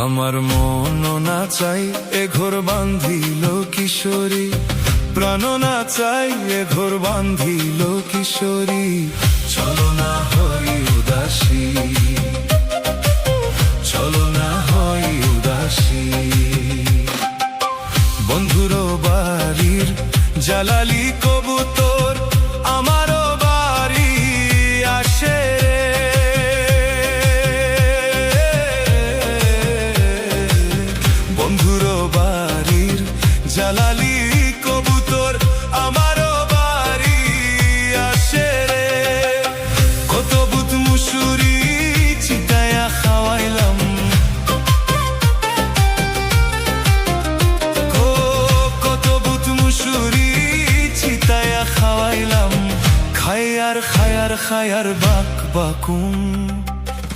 আমার মন না চাই এ ঘোর বান্ধিল কিশোরী, প্রাণ না চাই এ ঘোর বান্ধিল কিশোরী। চলো না হই উদাসী, চলো না হই উদাসী। বন্ধুর বাড়ির জালালি কবুতর আমারও বাড়ি আসে, বন্ধুর বাড়ির জালালি কবুতর আমারও বাড়ি আসে রে। কত বুট মুসুরি চিটায়া খাওয়াইলাম, কত বুট মুসুরি চিটায়া খাওয়াইলাম। খায়ার খায়ার খায়ার বাক বাকুম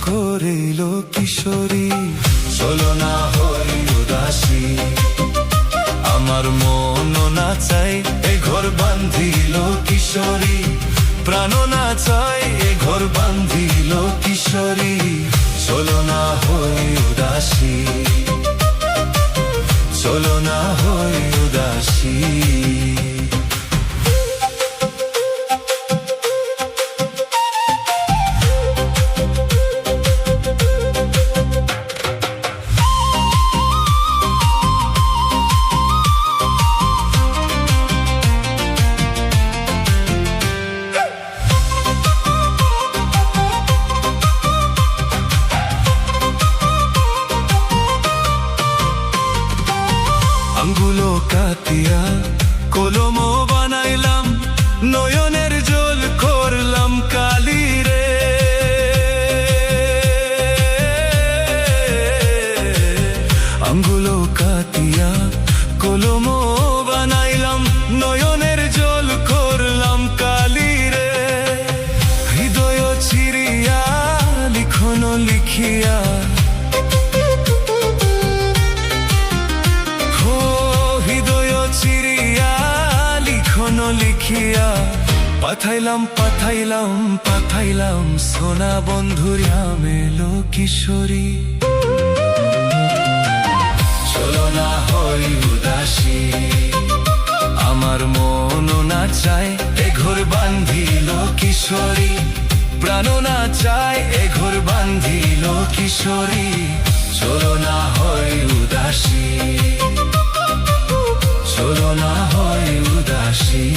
করিল কিশোরী। চলো না হই উদাসী, আমার মন না চাই এ ঘর বান্ধিল কিশোরী, প্রাণ না চাই এ ঘর বান্ধিল কিশোরী। চলো না হই উদাসী, চলো না হই উদাসী। আঙ্গুলো কাটিয়া কলম বানাইলাম, নয়নের জল করলাম কালি রে। আঙ্গুলো কাটিয়া কলম বানাইলাম, নয়নের জল করলাম কালি রে। হৃদয় চিরিয়া লিখন লিখিয়া, লিখিয়া পাঠাইলাম পাঠাইলাম পাঠাইলাম সোনা বন্ধুরিয়া মেলো কিশোরী। চলো না হই উদাসী, আমার মন না চায় এ ঘর বান্ধিল কিশোরী, প্রাণ না চায় এ ঘর বান্ধিল কিশোরী। চলো না হই উদাসী, চলো না হই উদাসী।